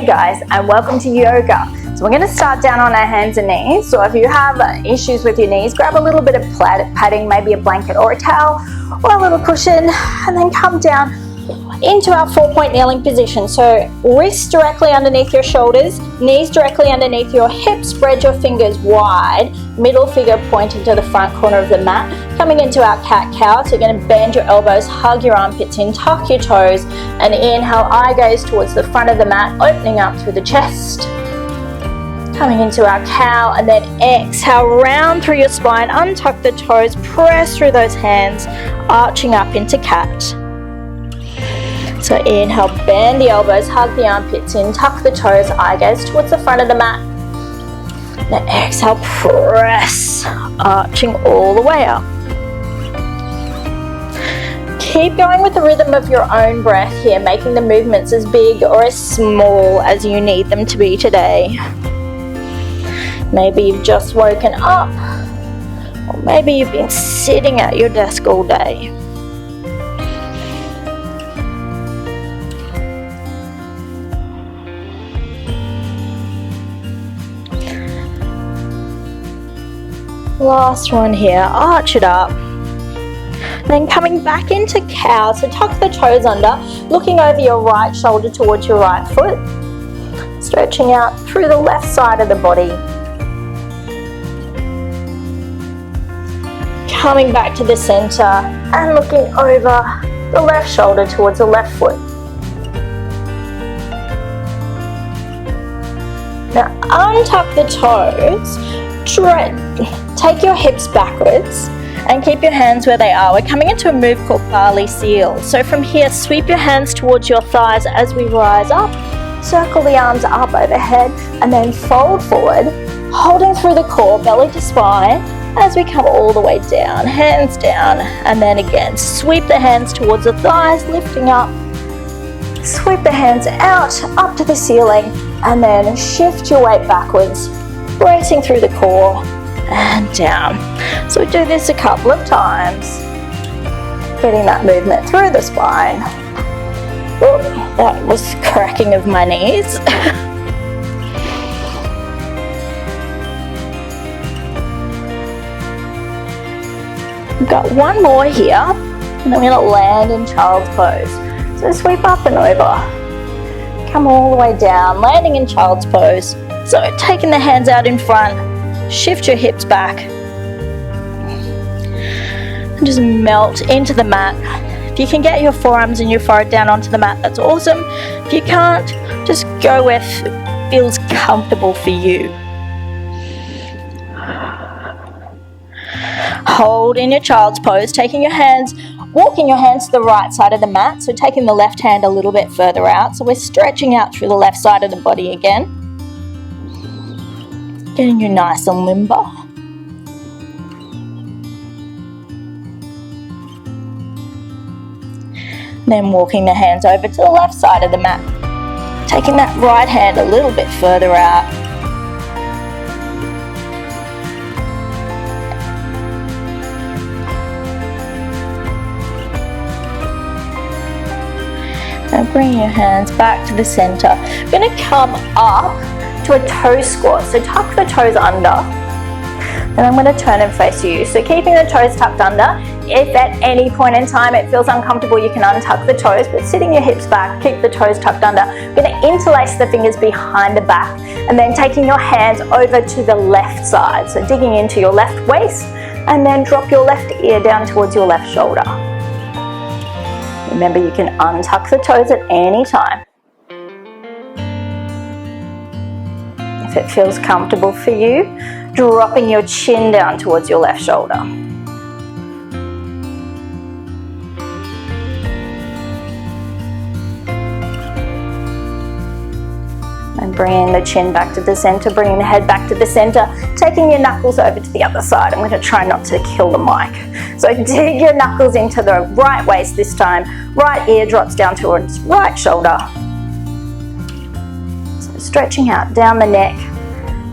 guys, and welcome to yoga. So we're going to start down on our hands and knees. So if you have issues with your knees, grab a little bit of padding, maybe a blanket or a towel or a little cushion, and then come down into our 4-point kneeling position. So wrists directly underneath your shoulders, knees directly underneath your hips, spread your fingers wide, middle finger pointing to the front corner of the mat. Coming into our cat-cow, so you're going to bend your elbows, hug your armpits in, tuck your toes, and inhale, eye gaze towards the front of the mat, opening up through the chest. Coming into our cow, and then exhale, round through your spine, untuck the toes, press through those hands, arching up into cat. So inhale, bend the elbows, hug the armpits in, tuck the toes, eye gaze towards the front of the mat. Then exhale, press, arching all the way up. Keep going with the rhythm of your own breath here, making the movements as big or as small as you need them to be today. Maybe you've just woken up, or maybe you've been sitting at your desk all day. Last one here, arch it up. Then coming back into cow, so tuck the toes under, looking over your right shoulder towards your right foot, stretching out through the left side of the body. Coming back to the center and looking over the left shoulder towards the left foot. Now untuck the toes, take your hips backwards and keep your hands where they are. We're coming into a move called Bali Seal. So from here, sweep your hands towards your thighs as we rise up, circle the arms up overhead, and then fold forward, holding through the core, belly to spine, as we come all the way down, hands down, and then again, sweep the hands towards the thighs, lifting up, sweep the hands out, up to the ceiling, and then shift your weight backwards, bracing through the core, and down. So we do this a couple of times, getting that movement through the spine. Oh, that was cracking of my knees. We've got one more here, and then we're going to land in child's pose. So sweep up and over, come all the way down, landing in child's pose. So taking the hands out in front, shift your hips back, and just melt into the mat. If you can get your forearms and your forehead down onto the mat, that's awesome. If you can't, just go where it feels comfortable for you. Hold in your child's pose, taking your hands, walking your hands to the right side of the mat, so taking the left hand a little bit further out. So we're stretching out through the left side of the body again. Getting you nice and limber. Then walking the hands over to the left side of the mat. Taking that right hand a little bit further out. Now bring your hands back to the center. We're going to come up to a toe squat. So tuck the toes under, and I'm going to turn and face you. So keeping the toes tucked under. If at any point in time it feels uncomfortable, you can untuck the toes, but sitting your hips back, keep the toes tucked under. We're going to interlace the fingers behind the back, and then taking your hands over to the left side. So digging into your left waist, and then drop your left ear down towards your left shoulder. Remember, you can untuck the toes at any time. If it feels comfortable for you, dropping your chin down towards your left shoulder. And bringing the chin back to the center, bringing the head back to the center, taking your knuckles over to the other side. I'm going to try not to kill the mic. So dig your knuckles into the right waist this time. Right ear drops down towards right shoulder. So stretching out down the neck,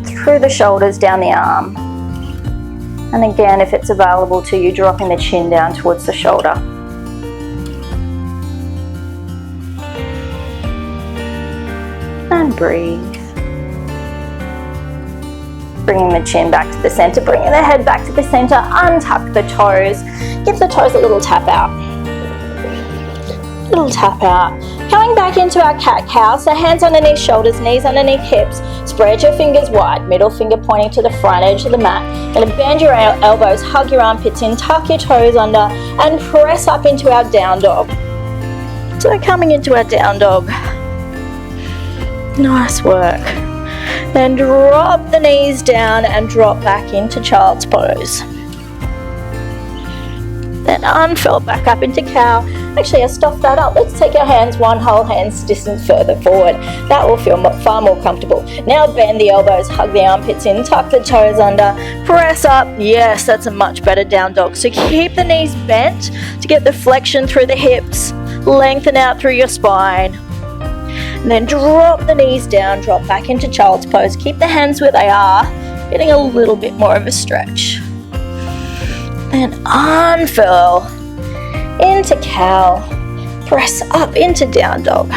through the shoulders, down the arm. And again, if it's available to you, dropping the chin down towards the shoulder. breathe. Bringing the chin back to the center, bringing the head back to the center, untuck the toes, give the toes a little tap out. Little tap out. Coming back into our cat-cow, so hands underneath shoulders, knees underneath hips, spread your fingers wide, middle finger pointing to the front edge of the mat. Gonna bend your elbows, hug your armpits in, tuck your toes under, and press up into our down dog. So coming into our down dog. Nice work. Then drop the knees down and drop back into child's pose. Then unfurl back up into cow. Actually, I stuffed that up. Let's take our hands one whole hand's distance further forward. That will feel far more comfortable. Now bend the elbows, hug the armpits in, tuck the toes under, press up. Yes, that's a much better down dog. So keep the knees bent to get the flexion through the hips, lengthen out through your spine. And then drop the knees down, drop back into child's pose. Keep the hands where they are, getting a little bit more of a stretch. Then unfurl into cow, press up into down dog.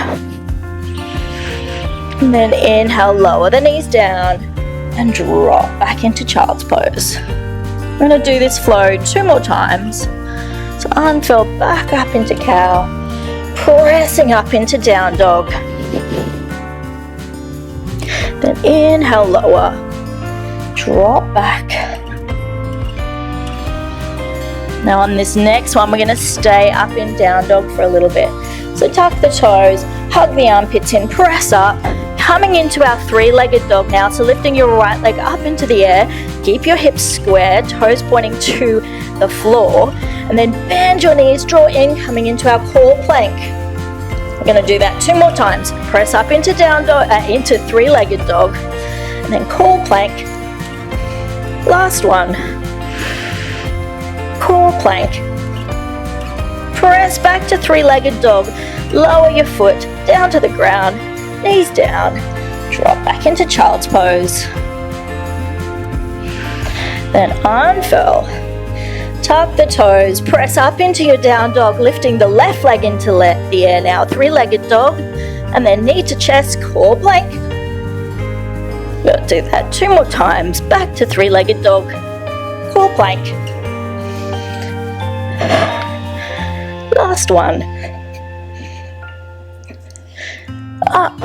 And then inhale, lower the knees down and drop back into child's pose. I'm going to do this flow 2 more times. So unfurl back up into cow, pressing up into down dog. Then inhale, lower, drop back. Now on this next one, we're going to stay up in down dog for a little bit. So tuck the toes, hug the armpits in, press up. Coming into our 3-legged dog now, so lifting your right leg up into the air, keep your hips square, toes pointing to the floor, and then bend your knees, draw in, coming into our core plank. We're going to do that 2 more times. Press up into down dog, into 3-legged dog, and then core plank. Last one. Core plank. Press back to 3-legged dog. Lower your foot down to the ground. Knees down. Drop back into child's pose. Then unfurl. Tuck the toes. Press up into your down dog, lifting the left leg into the air now. 3-legged dog. And then knee to chest, core plank. We'll do that 2 more times. Back to 3-legged dog. Core plank. Last one. Up.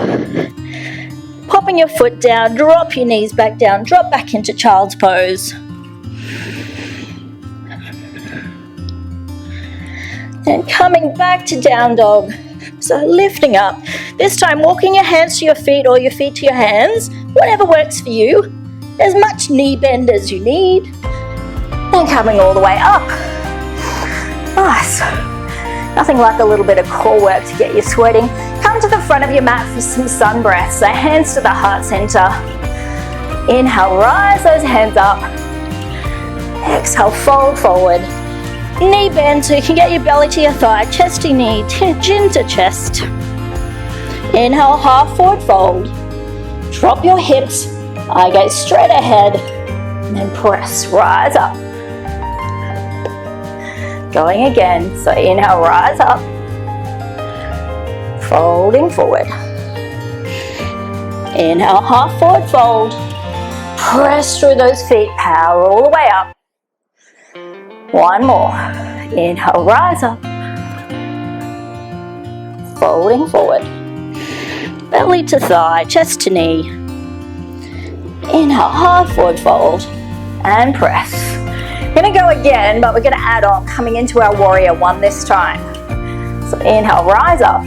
Popping your foot down, drop your knees back down, drop back into child's pose. And coming back to down dog. So lifting up. This time walking your hands to your feet or your feet to your hands, whatever works for you. As much knee bend as you need. And coming all the way up. Nice. Nothing like a little bit of core work to get you sweating. Come to the front of your mat for some sun breaths. So hands to the heart center. Inhale, rise those hands up. Exhale, fold forward. Knee bend so you can get your belly to your thigh, chest to knee, chin to chest. Inhale, half forward fold. Drop your hips, eye gaze straight ahead, and then press, rise up. Going again, so inhale, rise up. Folding forward. Inhale, half forward fold. Press through those feet, power all the way up. 1 more. Inhale, rise up. Folding forward. Belly to thigh, chest to knee. Inhale, half forward fold. And press. We're going to go again, but we're going to add on, coming into our warrior 1 this time. So inhale, rise up.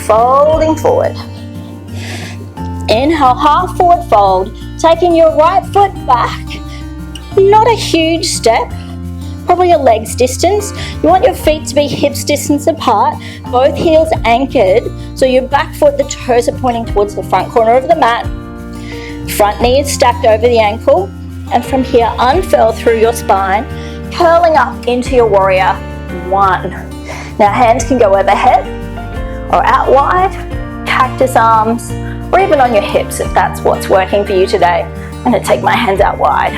Folding forward. Inhale, half forward fold. Taking your right foot back. Not a huge step, probably a leg's distance. You want your feet to be hips distance apart, both heels anchored, so your back foot, the toes are pointing towards the front corner of the mat. Front knee is stacked over the ankle, and from here unfurl through your spine, curling up into your warrior 1. Now hands can go overhead or out wide, cactus arms, or even on your hips if that's what's working for you today. I'm going to take my hands out wide.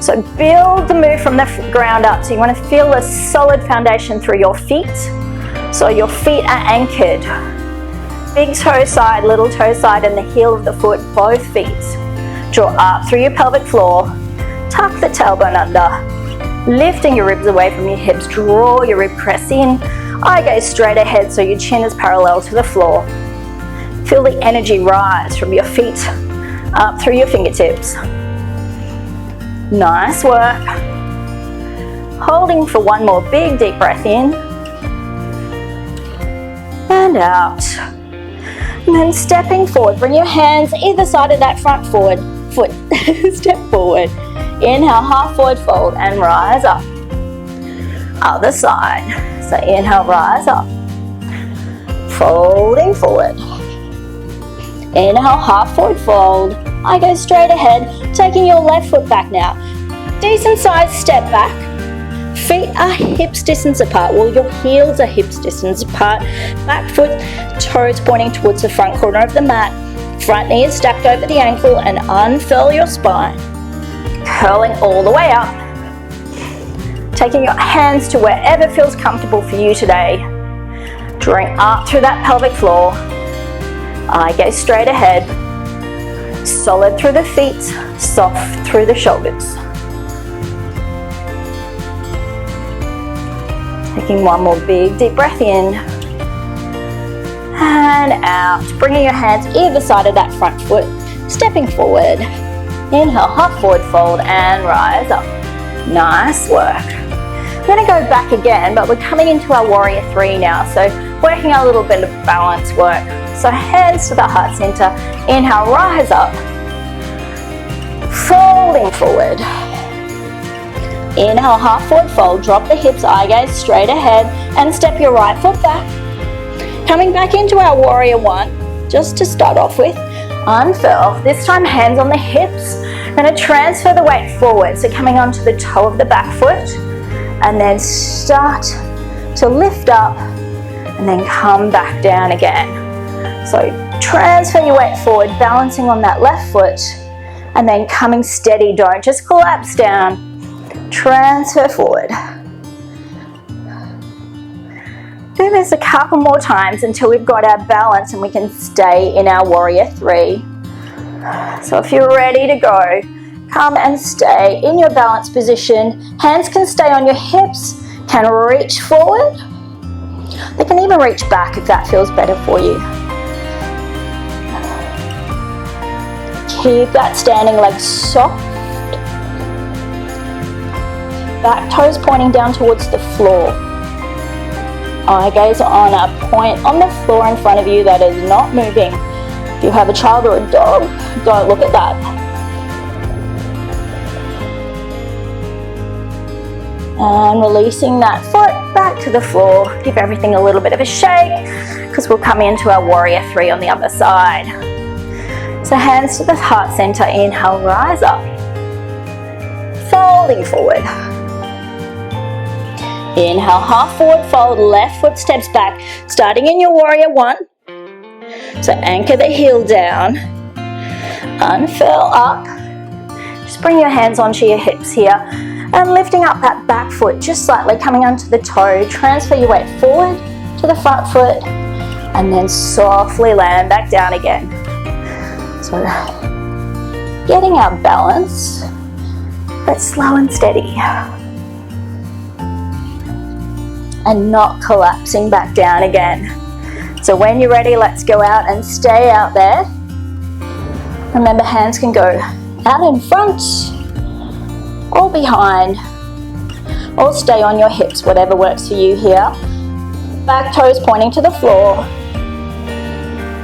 So build the move from the ground up. So you want to feel a solid foundation through your feet. So your feet are anchored. Big toe side, little toe side, and the heel of the foot, both feet. Draw up through your pelvic floor. Tuck the tailbone under. Lifting your ribs away from your hips. Draw your rib crest in. Eye gaze straight ahead so your chin is parallel to the floor. Feel the energy rise from your feet up through your fingertips. Nice work. Holding for one more big deep breath in. And out. And then stepping forward. Bring your hands either side of that front foot. Step forward. Inhale, half forward fold and rise up. Other side. So inhale, rise up. Folding forward. Inhale, half forward fold. I go straight ahead, taking your left foot back now. Decent size step back. Feet are hips distance apart. Well, your heels are hips distance apart. Back foot, toes pointing towards the front corner of the mat. Front knee is stacked over the ankle and unfurl your spine. Curling all the way up. Taking your hands to wherever feels comfortable for you today. Drawing up through that pelvic floor. Eye gaze straight ahead. Solid through the feet, soft through the shoulders. Taking one more big deep breath in. And out. Bringing your hands either side of that front foot. Stepping forward. Inhale, half forward fold and rise up. Nice work. We're going to go back again, but we're coming into our warrior three now. So working a little bit of balance work. So hands to the heart center. Inhale, rise up. Folding forward. Inhale, half forward fold. Drop the hips, eye gaze straight ahead, and step your right foot back. Coming back into our warrior one, just to start off with. Unfurl. This time hands on the hips. Going to transfer the weight forward. So coming onto the toe of the back foot, and then start to lift up, and then come back down again. So transfer your weight forward, balancing on that left foot, and then coming steady. Don't just collapse down. Transfer forward. Do this a couple more times until we've got our balance and we can stay in our warrior three. So if you're ready to go, come and stay in your balance position. Hands can stay on your hips, can reach forward. They can even reach back if that feels better for you. Keep that standing leg soft. Back toes pointing down towards the floor. Eye gaze on a point on the floor in front of you that is not moving. If you have a child or a dog, don't look at that. And releasing that foot back to the floor. Give everything a little bit of a shake because we'll come into our warrior three on the other side. So hands to the heart center. Inhale, rise up. Folding forward. Inhale, half forward fold, left foot steps back, starting in your warrior one. So anchor the heel down, unfurl up. Just bring your hands onto your hips here and lifting up that back foot just slightly, coming onto the toe. Transfer your weight forward to the front foot and then softly land back down again. So getting our balance, but slow and steady. And not collapsing back down again. So when you're ready, let's go out and stay out there. Remember, hands can go out in front or behind, or stay on your hips, whatever works for you here. Back toes pointing to the floor.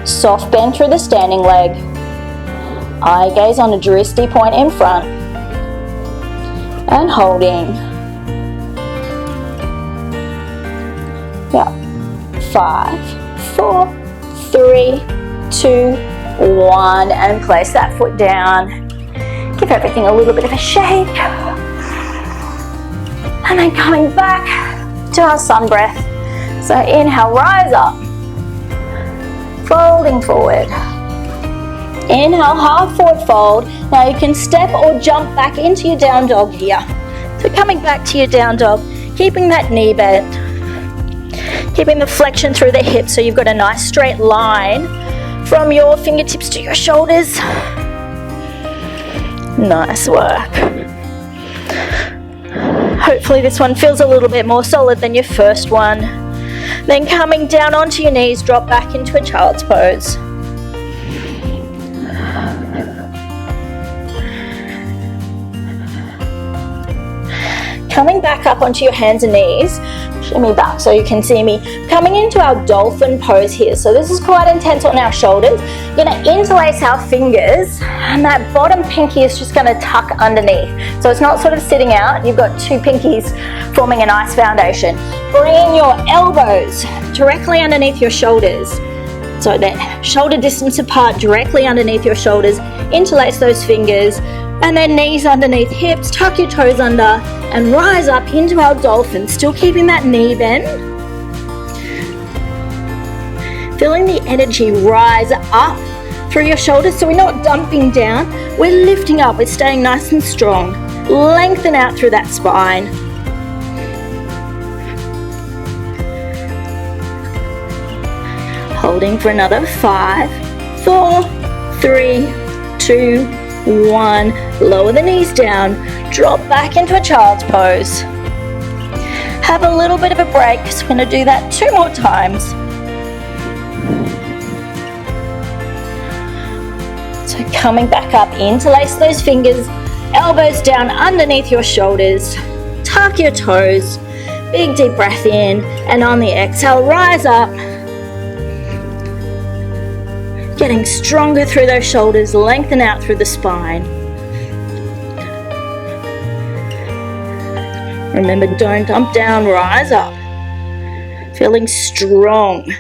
Soft bend through the standing leg. Eye gaze on a drishti point in front. And holding. Yeah. 5, 4, 3, 2, 1, and place that foot down. Give everything a little bit of a shake. And then coming back to our sun breath. So inhale, rise up. Folding forward. Inhale, half forward fold. Now you can step or jump back into your down dog here. So coming back to your down dog, keeping that knee bent. Keeping the flexion through the hips so you've got a nice straight line from your fingertips to your shoulders. Nice work. Hopefully this one feels a little bit more solid than your first one. Then coming down onto your knees, drop back into a child's pose. Coming back up onto your hands and knees, shimmy back so you can see me. Coming into our dolphin pose here. So this is quite intense on our shoulders. You're going to interlace our fingers and that bottom pinky is just going to tuck underneath. So it's not sort of sitting out. You've got two pinkies forming a nice foundation. Bring your elbows directly underneath your shoulders. So that shoulder distance apart, directly underneath your shoulders. Interlace those fingers. And then knees underneath hips, tuck your toes under and rise up into our dolphin, still keeping that knee bend. Feeling the energy rise up through your shoulders so we're not dumping down, we're lifting up, we're staying nice and strong. Lengthen out through that spine. Holding for another 5, 4, 3, 2, 1, lower the knees down, drop back into a child's pose. Have a little bit of a break, so we're going to do that 2 more times. So coming back up, interlace those fingers, elbows down underneath your shoulders, tuck your toes, big deep breath in, and on the exhale, rise up. Getting stronger through those shoulders, lengthen out through the spine. Remember, don't dump down, rise up. Feeling strong.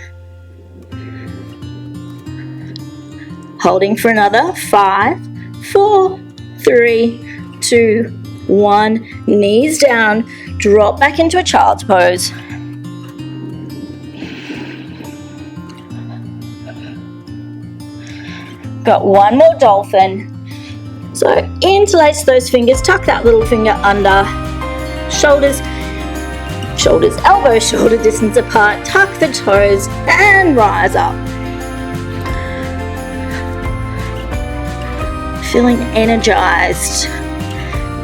Holding for another 5, 4, 3, 2, 1. Knees down, drop back into a child's pose. Got 1 more dolphin. So interlace those fingers, tuck that little finger under, shoulders, elbows shoulder distance apart, tuck the toes and rise up. Feeling energized,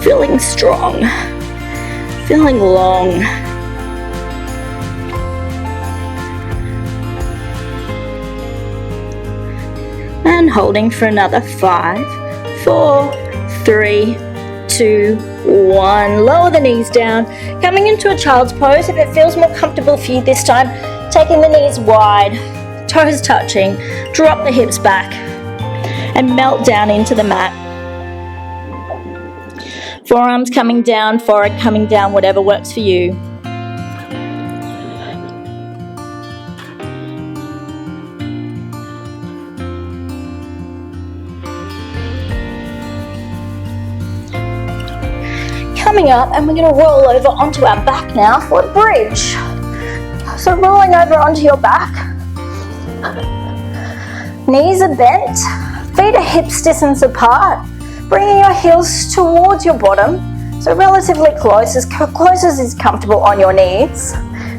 feeling strong, feeling long. And holding for another 5, 4, 3, 2, 1. Lower the knees down. Coming into a child's pose. If it feels more comfortable for you this time, taking the knees wide, toes touching, drop the hips back and melt down into the mat. Forearms coming down, forehead coming down, whatever works for you. Coming up, and we're going to roll over onto our back now for a bridge. So rolling over onto your back, knees are bent, feet are hips distance apart, bringing your heels towards your bottom, so relatively close as is comfortable on your knees.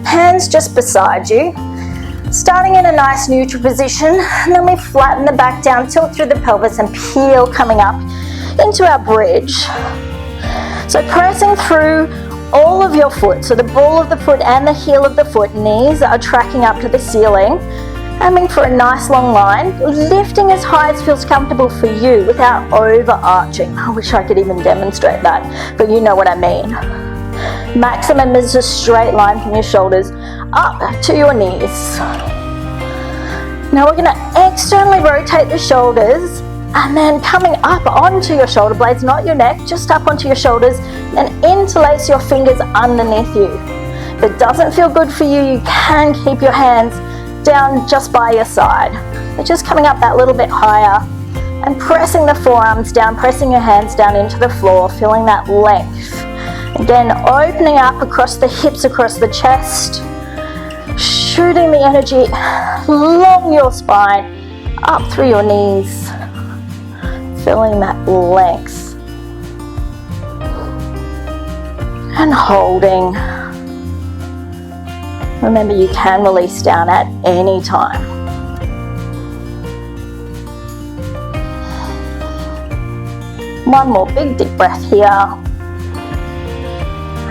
Hands just beside you, starting in a nice neutral position, and then we flatten the back down, tilt through the pelvis and peel coming up into our bridge. So pressing through all of your foot, so the ball of the foot and the heel of the foot, knees are tracking up to the ceiling, aiming for a nice long line, lifting as high as feels comfortable for you without overarching. I wish I could even demonstrate that, but you know what I mean. Maximum is a straight line from your shoulders up to your knees. Now we're going to externally rotate the shoulders and then coming up onto your shoulder blades, not your neck, just up onto your shoulders, and interlace your fingers underneath you. If it doesn't feel good for you, you can keep your hands down just by your side. But just coming up that little bit higher and pressing the forearms down, pressing your hands down into the floor, feeling that length. Again, opening up across the hips, across the chest, shooting the energy along your spine, up through your knees. Feeling that length and holding Remember, you can release down at any time. One more big deep breath here.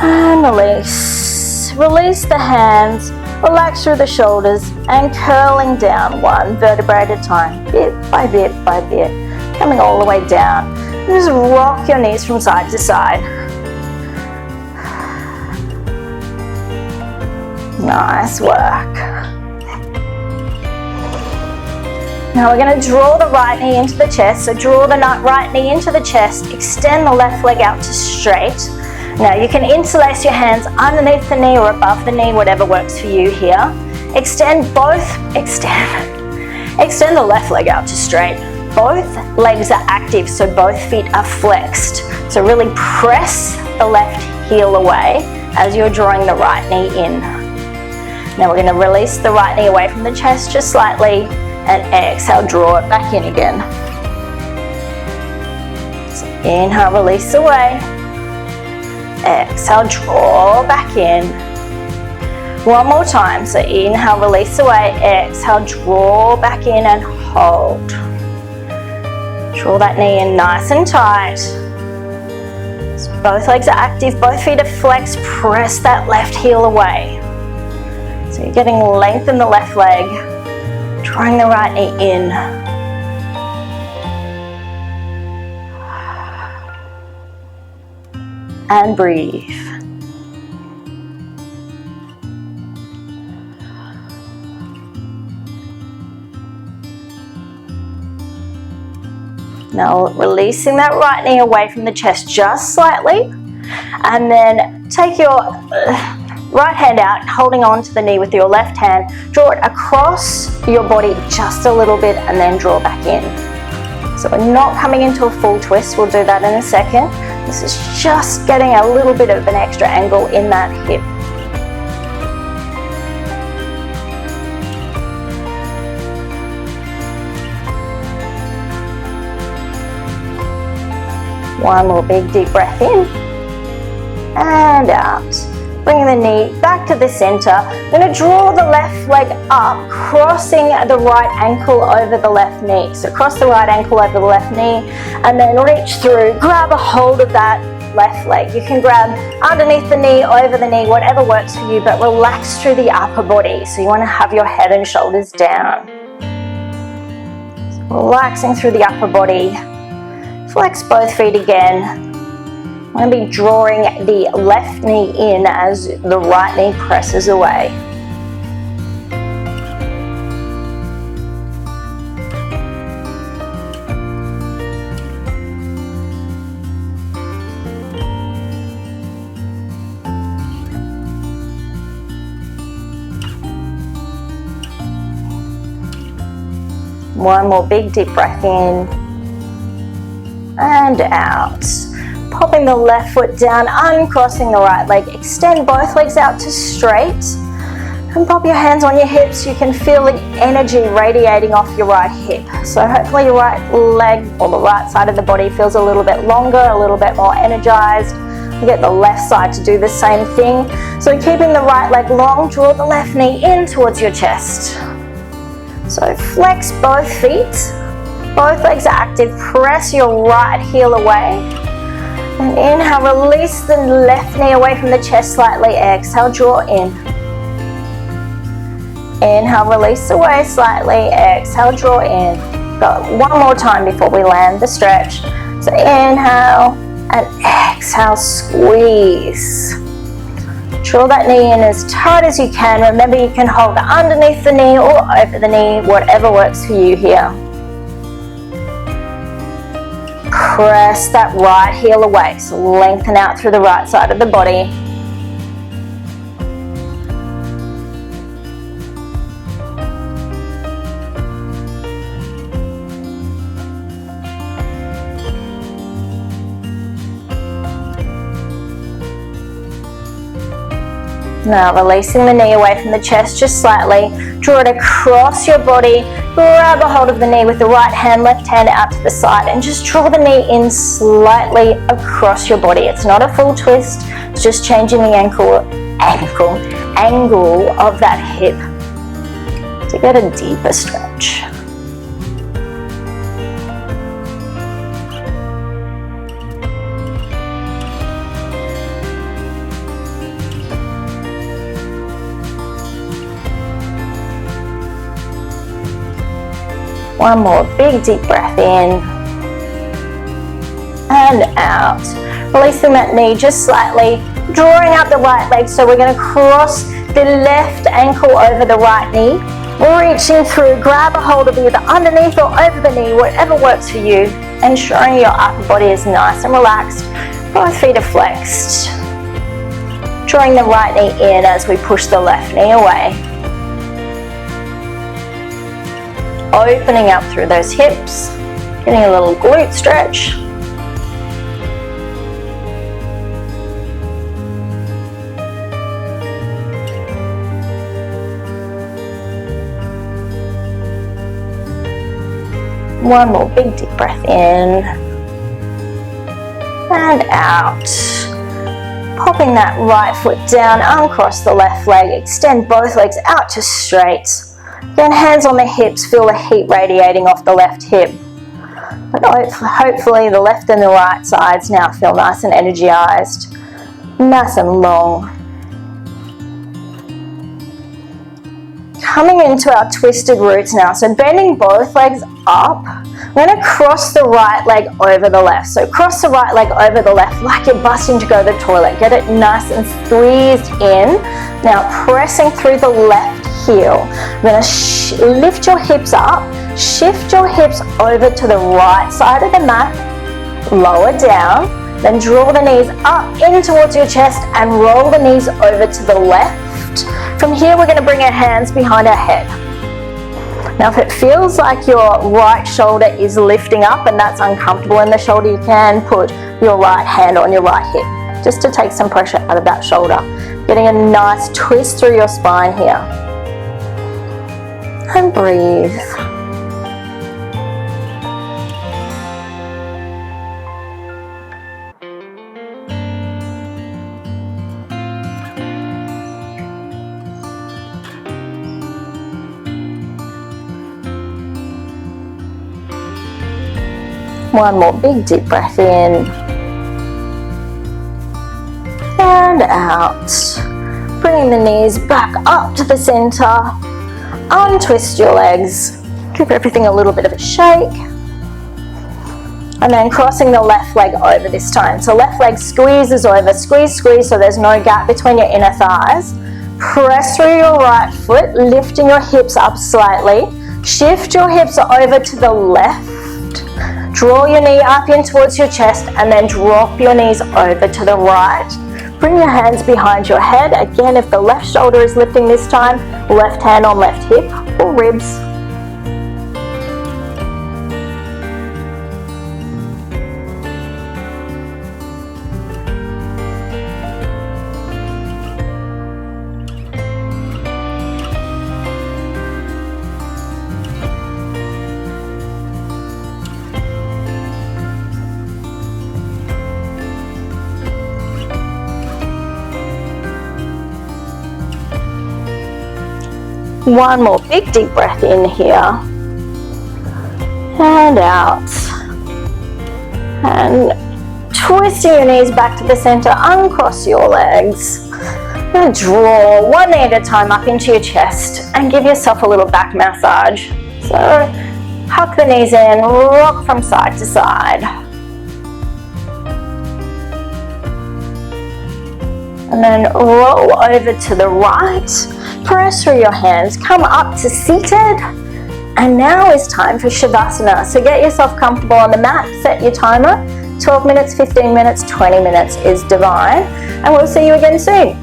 And release. Release the hands, relax through the shoulders, and curling down one vertebrae at a time, bit by bit by bit, coming all the way down. And just rock your knees from side to side. Nice work. Now we're going to draw the right knee into the chest. So draw the right knee into the chest, extend the left leg out to straight. Now you can interlace your hands underneath the knee or above the knee, whatever works for you here. Extend the left leg out to straight. Both legs are active, so both feet are flexed. So really press the left heel away as you're drawing the right knee in. Now we're going to release the right knee away from the chest just slightly and exhale, draw it back in again. So inhale, release away. Exhale, draw back in. One more time. So inhale, release away. Exhale, draw back in and hold. Draw that knee in nice and tight. So both legs are active, both feet are flexed. Press that left heel away. So you're getting length in the left leg, drawing the right knee in. And breathe. Now releasing that right knee away from the chest just slightly, and then take your right hand out, holding on to the knee with your left hand. Draw it across your body just a little bit and then draw back in. So we're not coming into a full twist. We'll do that in a second. This is just getting a little bit of an extra angle in that hip. One more big deep breath in and out. Bring the knee back to the center. I'm going to draw the left leg up, crossing the right ankle over the left knee. So cross the right ankle over the left knee and then reach through, grab a hold of that left leg. You can grab underneath the knee, over the knee, whatever works for you, but relax through the upper body. So you want to have your head and shoulders down. So relaxing through the upper body. Flex both feet again. I'm going to be drawing the left knee in as the right knee presses away. One more big deep breath in and out. Popping the left foot down, uncrossing the right leg. Extend both legs out to straight. And pop your hands on your hips. You can feel the energy radiating off your right hip. So hopefully your right leg or the right side of the body feels a little bit longer, a little bit more energized. You get the left side to do the same thing. So keeping the right leg long, draw the left knee in towards your chest. So flex both feet. Both legs are active. Press your right heel away. And inhale, release the left knee away from the chest slightly. Exhale, draw in. Inhale, release away slightly. Exhale, draw in. Got one more time before we land the stretch. So inhale and exhale, squeeze. Draw that knee in as tight as you can. Remember, you can hold underneath the knee or over the knee, whatever works for you here. Press that right heel away, so lengthen out through the right side of the body. Now releasing the knee away from the chest just slightly. Draw it across your body. Grab a hold of the knee with the right hand, left hand out to the side, and just draw the knee in slightly across your body. It's not a full twist, it's just changing the angle of that hip to get a deeper stretch. One more big deep breath in and out. Releasing that knee just slightly, drawing up the right leg. So we're going to cross the left ankle over the right knee. Reaching through, grab a hold of either underneath or over the knee, whatever works for you. Ensuring your upper body is nice and relaxed. Both feet are flexed. Drawing the right knee in as we push the left knee away. Opening up through those hips, getting a little glute stretch. One more big deep breath in and out. Popping that right foot down, uncross the left leg, extend both legs out to straight. Then hands on the hips, feel the heat radiating off the left hip. But hopefully the left and the right sides now feel nice and energized, nice and long. Coming into our twisted roots now, so bending both legs up. We're going to cross the right leg over the left. So cross the right leg over the left like you're busting to go to the toilet. Get it nice and squeezed in. Now pressing through the left heel. We're going to lift your hips up, shift your hips over to the right side of the mat, lower down, then draw the knees up in towards your chest and roll the knees over to the left. From here we're going to bring our hands behind our head. Now if it feels like your right shoulder is lifting up and that's uncomfortable in the shoulder, you can put your right hand on your right hip just to take some pressure out of that shoulder. Getting a nice twist through your spine here. And breathe. One more big deep breath in and out. Bringing the knees back up to the center. Untwist your legs. Give everything a little bit of a shake. And then crossing the left leg over this time. So left leg squeezes over. Squeeze, squeeze so there's no gap between your inner thighs. Press through your right foot, lifting your hips up slightly. Shift your hips over to the left. Draw your knee up in towards your chest and then drop your knees over to the right. Bring your hands behind your head. Again, if the left shoulder is lifting this time, left hand on left hip or ribs. One more big deep breath in here and out, and twisting your knees back to the center, uncross your legs. You're going to draw one knee at a time up into your chest and give yourself a little back massage. So huck the knees in, rock from side to side. And then roll over to the right. Press through your hands, come up to seated, and now is time for Shavasana. So get yourself comfortable on the mat, set your timer, 12 minutes, 15 minutes, 20 minutes is divine, and we'll see you again soon.